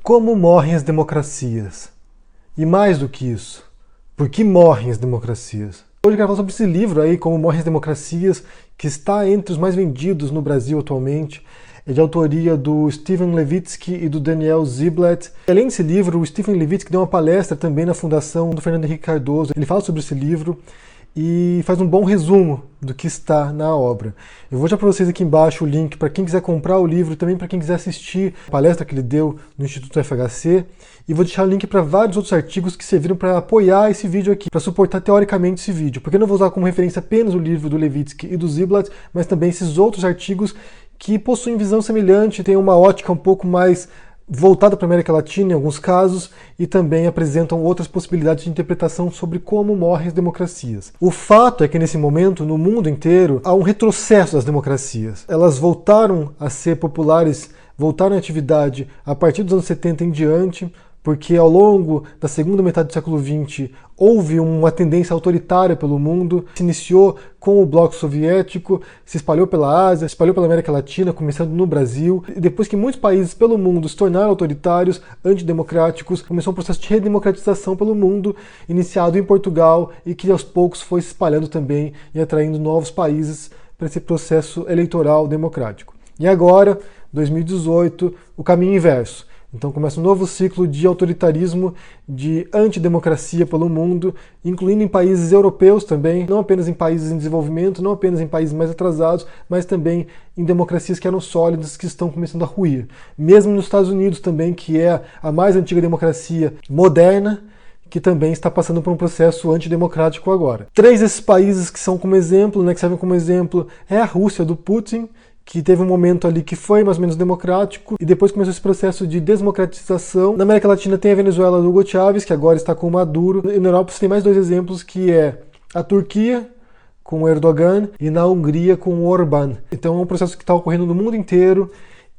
Como morrem as democracias? E mais do que isso, por que morrem as democracias? Hoje eu quero falar sobre esse livro aí, Como Morrem as Democracias, que está entre os mais vendidos no Brasil atualmente. É de autoria do Steven Levitsky e do Daniel Ziblatt. Além desse livro, o Steven Levitsky deu uma palestra também na Fundação do Fernando Henrique Cardoso. Ele fala sobre esse livro e faz um bom resumo do que está na obra. Eu vou deixar para vocês aqui embaixo o link para quem quiser comprar o livro e também para quem quiser assistir a palestra que ele deu no Instituto FHC. E vou deixar o link para vários outros artigos que serviram para apoiar esse vídeo aqui, para suportar teoricamente esse vídeo. Porque eu não vou usar como referência apenas o livro do Levitsky e do Ziblatt, mas também esses outros artigos que possuem visão semelhante, têm uma ótica um pouco mais voltada para a América Latina em alguns casos e também apresentam outras possibilidades de interpretação sobre como morrem as democracias. O fato é que nesse momento, no mundo inteiro, há um retrocesso das democracias. Elas voltaram a ser populares, voltaram à atividade a partir dos anos 70 em diante, porque ao longo da segunda metade do século XX houve uma tendência autoritária pelo mundo, se iniciou com o bloco soviético, se espalhou pela Ásia, se espalhou pela América Latina, começando no Brasil, e depois que muitos países pelo mundo se tornaram autoritários, antidemocráticos, começou um processo de redemocratização pelo mundo, iniciado em Portugal e que aos poucos foi se espalhando também e atraindo novos países para esse processo eleitoral democrático. E agora, 2018, o caminho inverso. Então começa um novo ciclo de autoritarismo, de antidemocracia pelo mundo, incluindo em países europeus também, não apenas em países em desenvolvimento, não apenas em países mais atrasados, mas também em democracias que eram sólidas, que estão começando a ruir. Mesmo nos Estados Unidos também, que é a mais antiga democracia moderna, que também está passando por um processo antidemocrático agora. Três desses países que são como exemplo, que servem como exemplo, é a Rússia do Putin, que teve um momento ali que foi mais ou menos democrático, e depois começou esse processo de desdemocratização. Na América Latina tem a Venezuela do Hugo Chávez, que agora está com Maduro. E na Europa você tem mais dois exemplos, que é a Turquia, com o Erdogan, e na Hungria, com o Orbán. Então é um processo que está ocorrendo no mundo inteiro,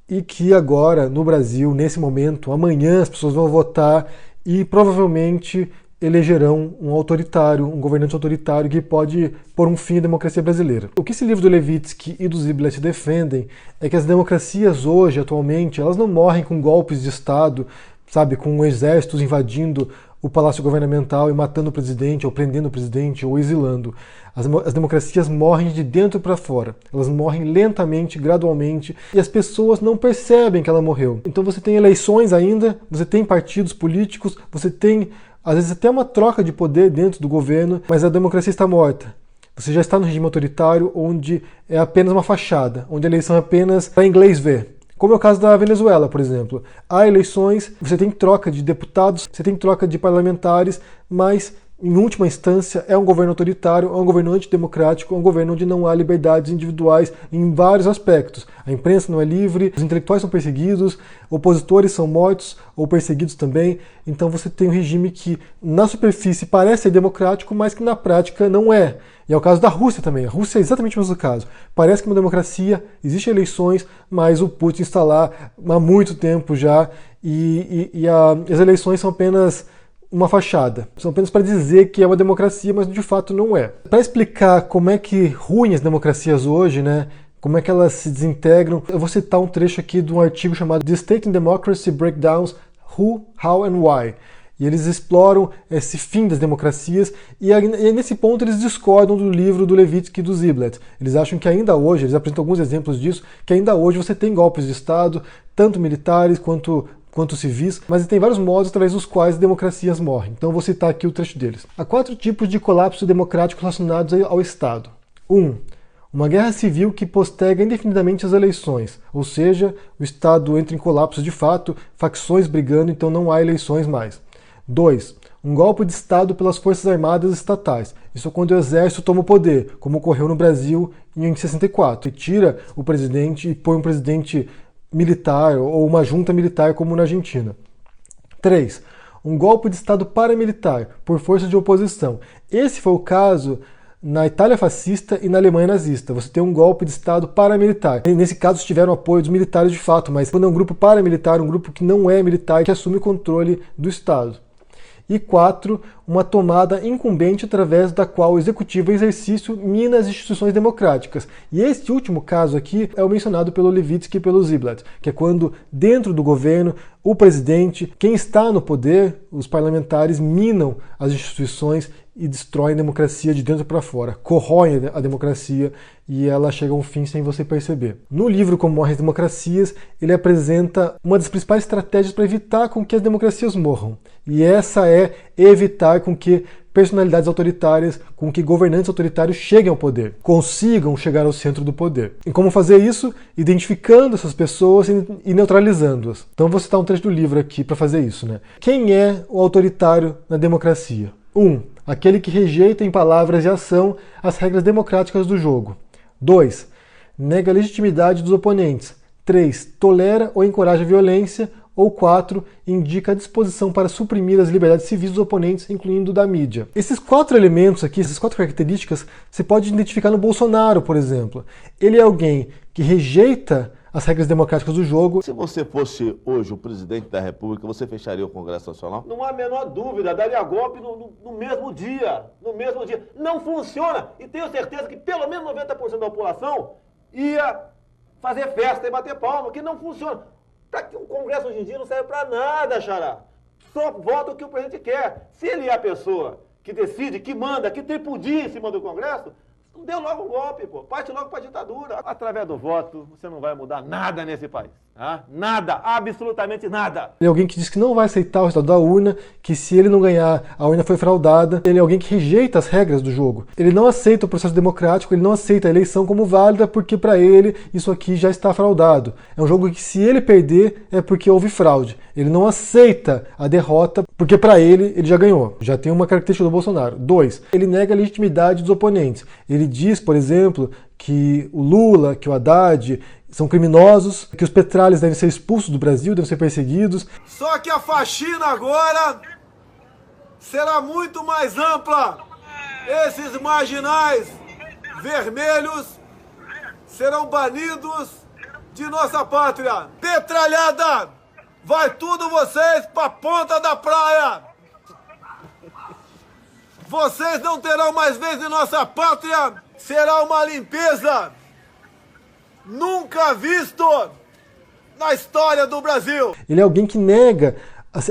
e que agora, no Brasil, nesse momento, amanhã as pessoas vão votar, e provavelmente elegerão um autoritário, um governante autoritário que pode pôr um fim à democracia brasileira. O que esse livro do Levitsky e do Ziblatt defendem é que as democracias hoje, atualmente, elas não morrem com golpes de Estado, sabe, com exércitos invadindo o palácio governamental e matando o presidente, ou prendendo o presidente, ou exilando. As democracias morrem de dentro para fora. Elas morrem lentamente, gradualmente, e as pessoas não percebem que ela morreu. Então você tem eleições ainda, você tem partidos políticos, você tem às vezes até uma troca de poder dentro do governo, mas a democracia está morta. Você já está no regime autoritário, onde é apenas uma fachada, onde a eleição é apenas para inglês ver. Como é o caso da Venezuela, por exemplo. Há eleições, você tem troca de deputados, você tem troca de parlamentares, mas em última instância é um governo autoritário, é um governo antidemocrático, é um governo onde não há liberdades individuais em vários aspectos. A imprensa não é livre, os intelectuais são perseguidos, opositores são mortos ou perseguidos também. Então você tem um regime que na superfície parece ser democrático, mas que na prática não é. E é o caso da Rússia também. A Rússia é exatamente o mesmo caso. Parece que é uma democracia, existem eleições, mas o Putin está lá há muito tempo já e as eleições são apenas uma fachada. São apenas para dizer que é uma democracia, mas de fato não é. Para explicar como é que ruem as democracias hoje, como é que elas se desintegram, eu vou citar um trecho aqui de um artigo chamado The State and Democracy Breakdowns, Who, How and Why. E eles exploram esse fim das democracias e nesse ponto eles discordam do livro do Levitsky e do Ziblatt. Eles acham que ainda hoje, eles apresentam alguns exemplos disso, que ainda hoje você tem golpes de Estado, tanto militares quanto civis, mas tem vários modos através dos quais democracias morrem. Então eu vou citar aqui o trecho deles. Há 4 tipos de colapso democrático relacionados ao Estado. 1. Uma guerra civil que postega indefinidamente as eleições, ou seja, o Estado entra em colapso de fato, facções brigando, então não há eleições mais. 2. Um golpe de Estado pelas Forças Armadas estatais. Isso é quando o exército toma o poder, como ocorreu no Brasil em 64. E tira o presidente e põe um presidente militar ou uma junta militar como na Argentina. 3. Um golpe de Estado paramilitar por força de oposição. Esse foi o caso na Itália fascista e na Alemanha nazista. Você tem um golpe de Estado paramilitar. Nesse caso tiveram apoio dos militares de fato, mas quando é um grupo paramilitar, um grupo que não é militar, que assume o controle do Estado. E 4, uma tomada incumbente através da qual o executivo em exercício mina as instituições democráticas. E este último caso aqui é o mencionado pelo Levitsky e pelo Ziblatt, que é quando, dentro do governo, o presidente, quem está no poder, os parlamentares, minam as instituições e destroem a democracia de dentro para fora, corroem a democracia e ela chega a um fim sem você perceber. No livro Como Morrem as Democracias, ele apresenta uma das principais estratégias para evitar com que as democracias morram. E essa é evitar com que personalidades autoritárias, com que governantes autoritários cheguem ao poder, consigam chegar ao centro do poder. E como fazer isso? Identificando essas pessoas e neutralizando-as. Então vou citar um trecho do livro aqui para fazer isso, né? Quem é o autoritário na democracia? 1. Aquele que rejeita em palavras e ação as regras democráticas do jogo. 2. Nega a legitimidade dos oponentes. 3. Tolera ou encoraja a violência. Ou 4. Indica a disposição para suprimir as liberdades civis dos oponentes, incluindo da mídia. Esses 4 elementos aqui, essas 4 características, você pode identificar no Bolsonaro, por exemplo. Ele é alguém que rejeita as regras democráticas do jogo. Se você fosse hoje o presidente da República, você fecharia o Congresso Nacional? Não há a menor dúvida, daria golpe no mesmo dia. No mesmo dia. Não funciona. E tenho certeza que pelo menos 90% da população ia fazer festa e bater palma, que não funciona. O Congresso hoje em dia não serve para nada, xará. Só vota o que o presidente quer. Se ele é a pessoa que decide, que manda, que tripudia em cima do Congresso, deu logo um golpe, pô. Parte logo para a ditadura. Através do voto, você não vai mudar nada nesse país. Tá? Nada, absolutamente nada. Ele é alguém que diz que não vai aceitar o resultado da urna, que se ele não ganhar, a urna foi fraudada. Ele é alguém que rejeita as regras do jogo. Ele não aceita o processo democrático, ele não aceita a eleição como válida, porque para ele isso aqui já está fraudado. É um jogo que se ele perder é porque houve fraude. Ele não aceita a derrota, porque para ele já ganhou. Já tem uma característica do Bolsonaro. 2. Ele nega a legitimidade dos oponentes. Ele diz, por exemplo, que o Lula, que o Haddad são criminosos, que os petralhas devem ser expulsos do Brasil, devem ser perseguidos. Só que a faxina agora será muito mais ampla. Esses marginais vermelhos serão banidos de nossa pátria. Petralhada, vai tudo vocês pra ponta da praia. Vocês não terão mais vez em nossa pátria. Será uma limpeza nunca visto na história do Brasil. Ele é alguém que nega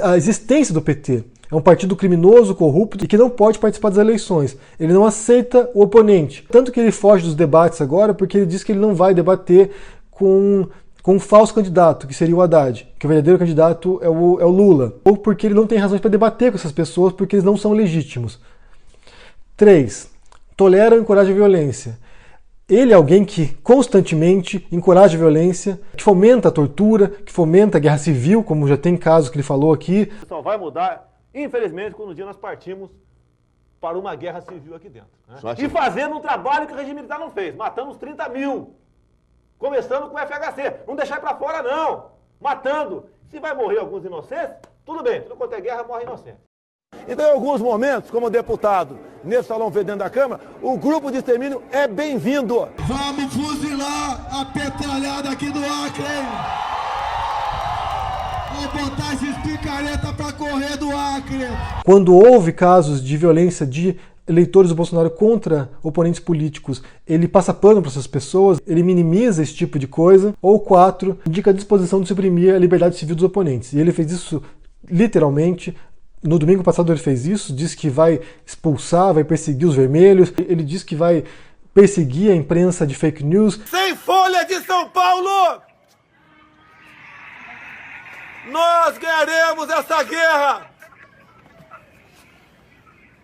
a existência do PT. É um partido criminoso, corrupto e que não pode participar das eleições. Ele não aceita o oponente. Tanto que ele foge dos debates agora porque ele diz que ele não vai debater com um falso candidato, que seria o Haddad, que o verdadeiro candidato é o Lula. Ou porque ele não tem razões para debater com essas pessoas porque eles não são legítimos. 3. Tolera ou encoraja a violência. Ele é alguém que constantemente encoraja a violência, que fomenta a tortura, que fomenta a guerra civil, como já tem casos que ele falou aqui. Só vai mudar, infelizmente, quando um dia nós partimos para uma guerra civil aqui dentro. Né? E fazendo um trabalho que o regime militar não fez, matando uns 30 mil. Começando com o FHC. Não deixar para fora, não. Matando. Se vai morrer alguns inocentes, tudo bem. Tudo quanto é guerra, morre inocente. Então, em alguns momentos, como deputado, nesse salão dentro da Câmara, o grupo de extermínio é bem-vindo. Vamos fuzilar a petralhada aqui do Acre, hein? Vou botar esses picareta pra correr do Acre. Quando houve casos de violência de eleitores do Bolsonaro contra oponentes políticos, ele passa pano para essas pessoas, ele minimiza esse tipo de coisa. Ou 4, indica a disposição de suprimir a liberdade civil dos oponentes. E ele fez isso literalmente. No domingo passado ele fez isso, disse que vai expulsar, vai perseguir os vermelhos, ele disse que vai perseguir a imprensa de fake news. Sem Folha de São Paulo! Nós ganharemos essa guerra!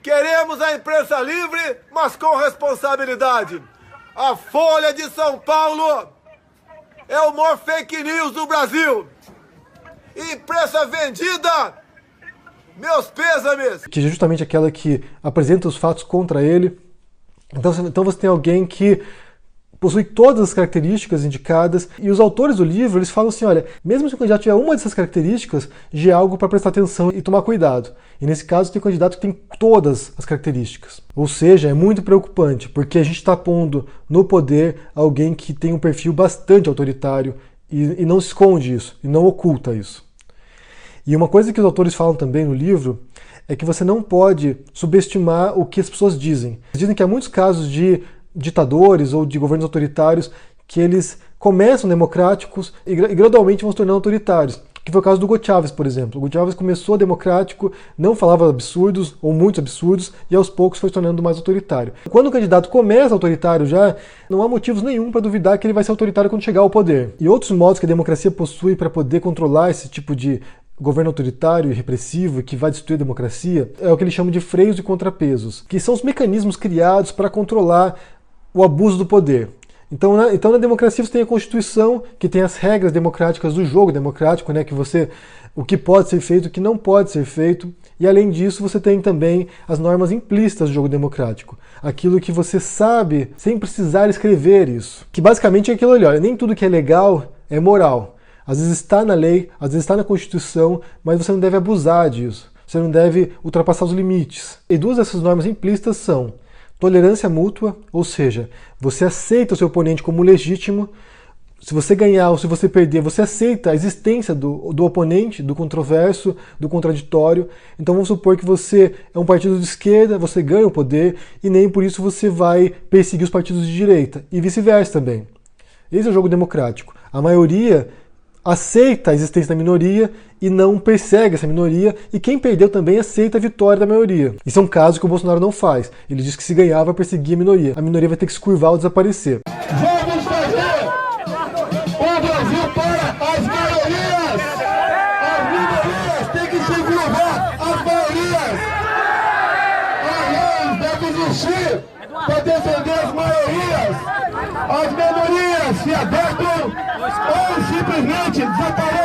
Queremos a imprensa livre, mas com responsabilidade. A Folha de São Paulo é o maior fake news do Brasil. Imprensa vendida! Meus pêsames! Que é justamente aquela que apresenta os fatos contra ele. Então você tem alguém que possui todas as características indicadas, e os autores do livro eles falam assim, olha, mesmo se o candidato tiver uma dessas características, já é algo para prestar atenção e tomar cuidado. E nesse caso tem um candidato que tem todas as características. Ou seja, é muito preocupante, porque a gente está pondo no poder alguém que tem um perfil bastante autoritário e não se esconde isso, e não oculta isso. E uma coisa que os autores falam também no livro é que você não pode subestimar o que as pessoas dizem. Eles dizem que há muitos casos de ditadores ou de governos autoritários que eles começam democráticos e gradualmente vão se tornando autoritários. Que foi o caso do Hugo Chávez, por exemplo. O Hugo Chávez começou democrático, não falava absurdos ou muitos absurdos, e aos poucos foi se tornando mais autoritário. Quando o candidato começa autoritário já, não há motivos nenhum para duvidar que ele vai ser autoritário quando chegar ao poder. E outros modos que a democracia possui para poder controlar esse tipo de governo autoritário e repressivo que vai destruir a democracia é o que eles chamam de freios e contrapesos, que são os mecanismos criados para controlar o abuso do poder. Então na democracia você tem a Constituição, que tem as regras democráticas do jogo democrático, né, o que pode ser feito, o que não pode ser feito, e além disso você tem também as normas implícitas do jogo democrático, aquilo que você sabe sem precisar escrever isso, que basicamente é aquilo ali, olha, nem tudo que é legal é moral. Às vezes está na lei, às vezes está na Constituição, mas você não deve abusar disso, você não deve ultrapassar os limites. E duas dessas normas implícitas são tolerância mútua, ou seja, você aceita o seu oponente como legítimo. Se você ganhar ou se você perder, você aceita a existência do oponente, do controverso, do contraditório. Então vamos supor que você é um partido de esquerda, você ganha o poder e nem por isso você vai perseguir os partidos de direita. E vice-versa também. Esse é o jogo democrático. A maioria aceita a existência da minoria e não persegue essa minoria, e quem perdeu também aceita a vitória da maioria. Isso é um caso que o Bolsonaro não faz. Ele diz que se ganhar vai perseguir a minoria vai ter que se curvar ou desaparecer. Vamos fazer o Brasil para as maiorias! As minorias têm que se curvar às maiorias! A lei deve existir para defender as maiorias! As minorias se adaptam ou simplesmente desaparecem!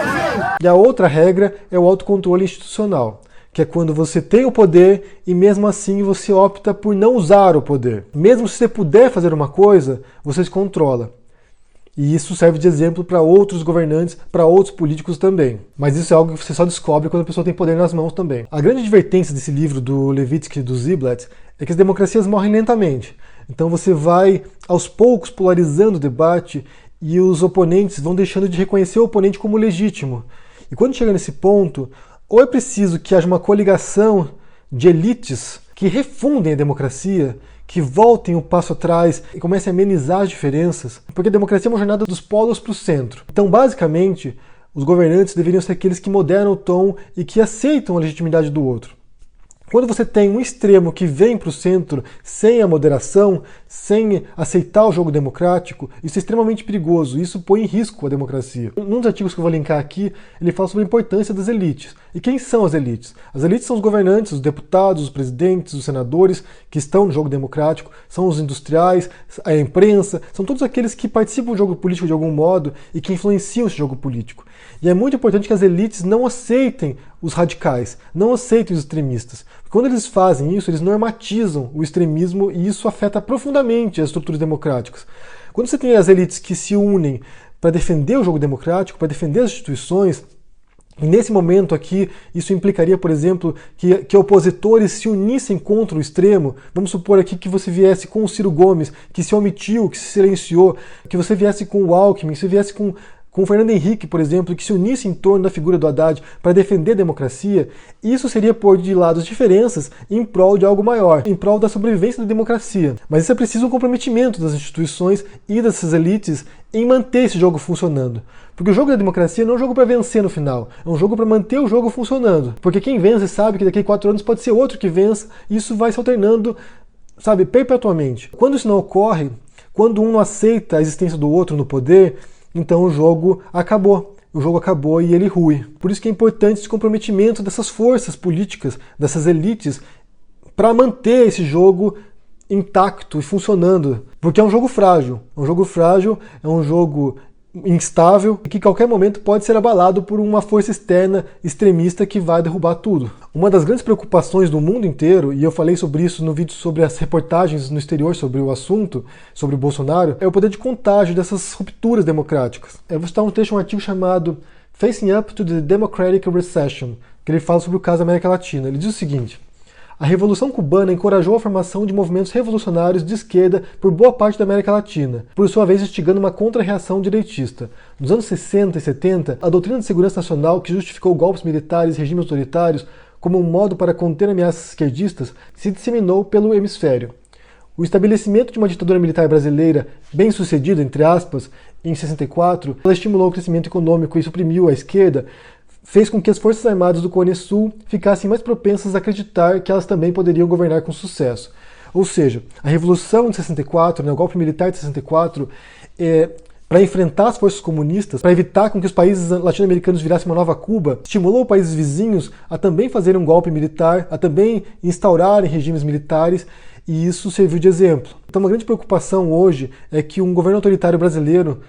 E a outra regra é o autocontrole institucional, que é quando você tem o poder e mesmo assim você opta por não usar o poder. Mesmo se você puder fazer uma coisa, você se controla. E isso serve de exemplo para outros governantes, para outros políticos também. Mas isso é algo que você só descobre quando a pessoa tem poder nas mãos também. A grande advertência desse livro do Levitsky e do Ziblatt é que as democracias morrem lentamente. Então você vai aos poucos polarizando o debate e os oponentes vão deixando de reconhecer o oponente como legítimo. E quando chega nesse ponto, ou é preciso que haja uma coligação de elites que refundem a democracia, que voltem um passo atrás e comecem a amenizar as diferenças, porque a democracia é uma jornada dos polos para o centro. Então, basicamente, os governantes deveriam ser aqueles que moderam o tom e que aceitam a legitimidade do outro. Quando você tem um extremo que vem para o centro sem a moderação, sem aceitar o jogo democrático, isso é extremamente perigoso, isso põe em risco a democracia. Num dos artigos que eu vou linkar aqui, ele fala sobre a importância das elites. E quem são as elites? As elites são os governantes, os deputados, os presidentes, os senadores que estão no jogo democrático, são os industriais, a imprensa, são todos aqueles que participam do jogo político de algum modo e que influenciam esse jogo político. E é muito importante que as elites não aceitem os radicais, não aceitem os extremistas. Quando eles fazem isso, eles normatizam o extremismo e isso afeta profundamente as estruturas democráticas. Quando você tem as elites que se unem para defender o jogo democrático, para defender as instituições, e nesse momento aqui, isso implicaria, por exemplo, que opositores se unissem contra o extremo. Vamos supor aqui que você viesse com o Ciro Gomes, que se omitiu, que se silenciou, que você viesse com o Alckmin, que você viesse com o Fernando Henrique, por exemplo, que se unisse em torno da figura do Haddad para defender a democracia, isso seria pôr de lado as diferenças em prol de algo maior, em prol da sobrevivência da democracia. Mas isso é preciso um comprometimento das instituições e dessas elites em manter esse jogo funcionando. Porque o jogo da democracia não é um jogo para vencer no final, é um jogo para manter o jogo funcionando. Porque quem vence sabe que daqui a 4 anos pode ser outro que vença, e isso vai se alternando, sabe, perpetuamente. Quando isso não ocorre, quando um não aceita a existência do outro no poder, então o jogo acabou. O jogo acabou e ele rui. Por isso que é importante esse comprometimento dessas forças políticas, dessas elites, para manter esse jogo intacto e funcionando. Porque é um jogo frágil. É um jogo frágil, é um jogo instável e que em qualquer momento pode ser abalado por uma força externa extremista que vai derrubar tudo. Uma das grandes preocupações do mundo inteiro, e eu falei sobre isso no vídeo sobre as reportagens no exterior sobre o assunto, sobre o Bolsonaro, é o poder de contágio dessas rupturas democráticas. Eu vou citar um artigo chamado Facing Up to the Democratic Recession, que ele fala sobre o caso da América Latina. Ele diz o seguinte: a Revolução Cubana encorajou a formação de movimentos revolucionários de esquerda por boa parte da América Latina, por sua vez instigando uma contra-reação direitista. Nos anos 60 e 70, a doutrina de segurança nacional, que justificou golpes militares e regimes autoritários, como um modo para conter ameaças esquerdistas, se disseminou pelo hemisfério. O estabelecimento de uma ditadura militar brasileira bem-sucedida, entre aspas, em 64, ela estimulou o crescimento econômico e suprimiu a esquerda, fez com que as forças armadas do Cone Sul ficassem mais propensas a acreditar que elas também poderiam governar com sucesso. Ou seja, a Revolução de 64, o golpe militar de 64, para enfrentar as forças comunistas, para evitar com que os países latino-americanos virassem uma nova Cuba, estimulou países vizinhos a também fazerem um golpe militar, a também instaurarem regimes militares, e isso serviu de exemplo. Então uma grande preocupação hoje é que um governo autoritário brasileiro,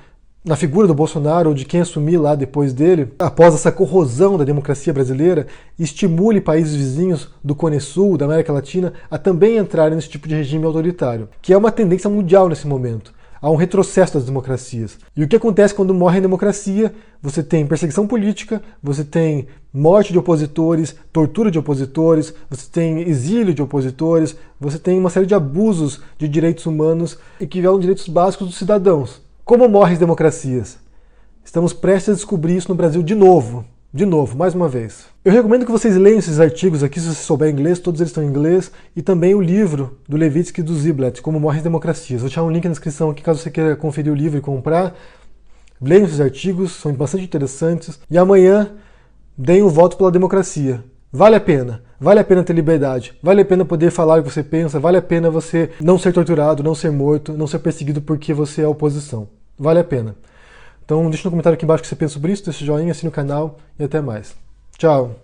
na figura do Bolsonaro ou de quem assumir lá depois dele, após essa corrosão da democracia brasileira, estimule países vizinhos do Cone Sul, da América Latina, a também entrarem nesse tipo de regime autoritário, que é uma tendência mundial nesse momento. Há um retrocesso das democracias. E o que acontece quando morre a democracia? Você tem perseguição política, você tem morte de opositores, tortura de opositores, você tem exílio de opositores, você tem uma série de abusos de direitos humanos e que violam direitos básicos dos cidadãos. Como morrem as democracias? Estamos prestes a descobrir isso no Brasil de novo, mais uma vez. Eu recomendo que vocês leiam esses artigos aqui, se você souber inglês, todos eles estão em inglês, e também o livro do Levitsky e do Ziblatt, Como Morrem as Democracias. Vou deixar um link na descrição aqui, caso você queira conferir o livro e comprar. Leiam esses artigos, são bastante interessantes. E amanhã, deem um voto pela democracia. Vale a pena ter liberdade, vale a pena poder falar o que você pensa, vale a pena você não ser torturado, não ser morto, não ser perseguido porque você é oposição. Vale a pena. Então deixa no comentário aqui embaixo o que você pensa sobre isso, deixa o joinha, assina o canal e até mais. Tchau!